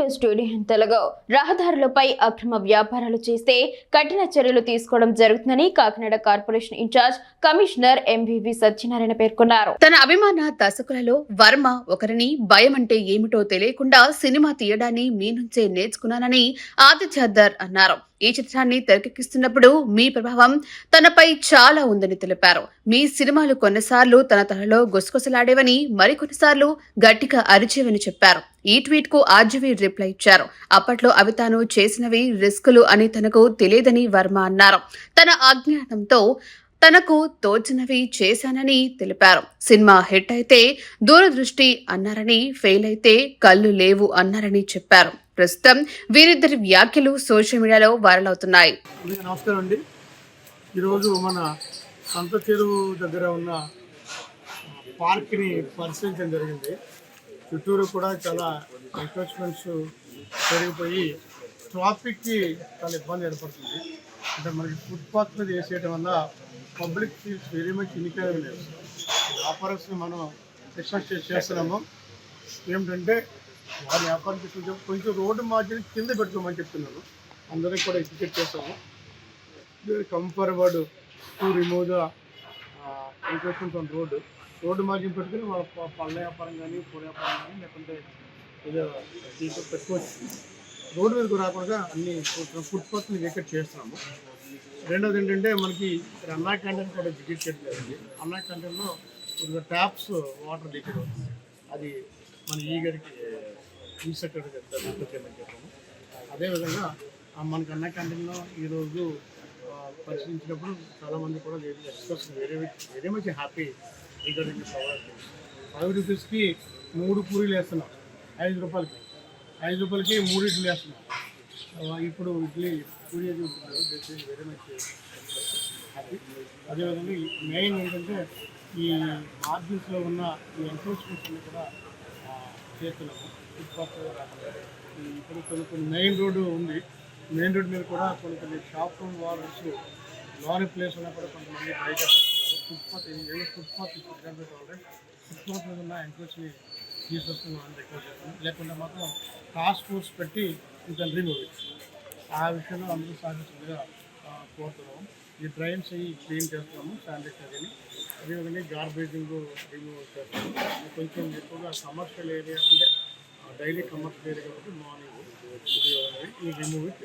To studio Telugu రహదారులపై అక్రమ వ్యాపారాలు చేస్తే కఠిన చర్యలు తీసుకోవడం జరుగుతుందని Kakinada corporation incharge commissioner MVV Satyanarayana పేర్కొన్నారు. తన అభిమాన దర్శకులలో వర్మ ఒకరిని భయం అంటే ఏమిటో తెలియకుండా సినిమా తీయడాన్ని మీ నుంచే నేర్చుకున్నానని ఆదిత్యధర్ అన్నారు. ఈ చిత్రాన్ని తెరకెక్కిస్తున్నప్పుడు మీ ప్రభావం తనపై చాలా ఉందని తెలిపారు. మీ సినిమాలు కొన్నిసార్లు తన తలలో గుసగుసలాడేవని, మరికొన్నిసార్లు గట్టిగా అరిచేవని చెప్పారు. ఈ ట్వీట్ కు ఆర్జీవీ రిప్లై ఇచ్చారు. అప్పట్లో అవి తాను చేసినవి రిస్కులు అని తనకు తెలియదని వర్మ అన్నారు. తన అజ్ఞానంతో తనకు తోచినవి చేశానని తెలిపారు. సినిమా హిట్ అయితే దూరదృష్టి అన్నారని, ఫెయిల్ అయితే కళ్ళు లేవు అన్నారని చెప్పారు. ప్రస్తుతం వీరిద్దరి వ్యాఖ్యలు సోషల్ మీడియాలో వైరల్ అవుతున్నాయి. నమస్కారం అండి. ఈరోజు మన సంత చెరువు దగ్గర ఉన్న పార్క్ని పరిశీలించడం జరిగింది. చుట్టూరు కూడా చాలా ఎంక్రోచ్మెంట్స్ పెరిగిపోయి ట్రాఫిక్కి చాలా ఇబ్బంది ఏర్పడుతుంది. అంటే మనకి ఫుట్పాత్ మీద వేసేయడం వల్ల public feels very much inquiry లేదు. వ్యాపారస్తులు మనం రిక్వెస్ట్ చేస్తున్నాము ఏమిటంటే వారి వ్యాపారం కొంచెం రోడ్డు మార్జిన్ కింద పెట్టుకోమని చెప్తున్నాను. అందరికి కూడా ఎడ్యుకేట్ చేస్తాము. Come forward to remove the encroachment on road margin పెట్టుకుని వాళ్ళ పళ్ళ వ్యాపారం కానీ పూల వ్యాపారం కానీ లేకుంటే ఏదో పెట్టుకోవచ్చు. రోడ్డు మీదకు రాకుండా అన్ని ఫుట్పాత్ని వేకెట్ చేస్తున్నాము. రెండోది ఏంటంటే మనకి అన్నా క్యాంటీన్ కూడా విజిట్ చేయడం జరిగింది. అన్నా క్యాంటీన్లో కొద్దిగా ట్యాప్స్ వాటర్ లీకేజ్ అవుతుంది. అది మన ఈగరికి ఇన్స్ట్రక్టర్ చేయమని చెప్పాము. అదేవిధంగా మనకి అన్నా క్యాంటీన్లో ఈరోజు పరిశీలించినప్పుడు చాలామంది కూడా ఎక్స్ప్రెస్ వెరీ మచ్ హ్యాపీ. ఈగరికి 5 రూపీస్కి 3 పూరీలు వేస్తున్నాం. 5 రూపాయలకి 3 ఇడ్లీ వేస్తున్నాం. ఇప్పుడు idli puri very much happy. అదేవిధంగా మెయిన్ ఏంటంటే ఈ మార్జిన్స్లో ఉన్న ఈ ఎంక్రోచ్మెంట్స్ అన్ని కూడా చేస్తున్నాము. ఫుట్పాత్ ఇప్పుడు కొన్ని మెయిన్ రోడ్డు ఉంది. మెయిన్ రోడ్ మీద కూడా కొన్ని షాప్ వాల్స్ లారీ ప్లేస్ ఉన్నా కూడా కొంతమంది ట్రై చేస్తున్నారు. ఫుట్పాత్ మీద ఉన్న ఎంక్రోచ్ని తీసుకొస్తున్నామని రిక్వెస్ట్ చేస్తున్నాం. లేకుండా మాత్రం టాస్క్ ఫోర్స్ పెట్టి ఇంకా రిమూవ్ ఆ విషయంలో అందరూ సాధించిందిగా కోరుతున్నాము. ఈ డ్రైన్స్ క్లీన్ చేస్తున్నాము, శానిటైజర్ని. అదేవిధంగా గార్బేజింగ్ రిమూవ్ చేస్తాము. కొంచెం ఎక్కువగా కమర్షియల్ ఏరియా అంటే డైలీ కమర్షియల్ ఏరియా కాబట్టి మార్నింగ్ ఈ రిమూవ్ ఇట్.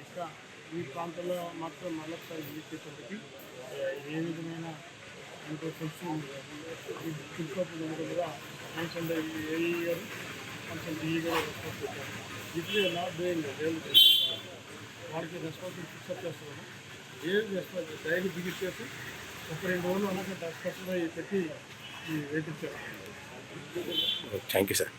ఇంకా ఈ ప్రాంతంలో మాత్రం మళ్ళొకసారి విజిట్ చేసేందుకు ఏ విధమైన కొంచెం చుట్టుపక్కల కూడా కొంచెం ఏ ఇయర్ కొంచెం ఈగా రెస్పాన్స్ పెట్టాము. ఇట్లే నాట్ డూయింగ్ వాడికి రెస్పాన్సిబిలిటీ ఫిక్సప్ చేస్తున్నాము. ఏది రెస్పాన్స్ డైలీ విజిట్ చేసి 1-2 రోజులు అలాగే రెస్పాన్సిబుల్ పెట్టి వెయిట్ ఇచ్చారు. Thank you sir.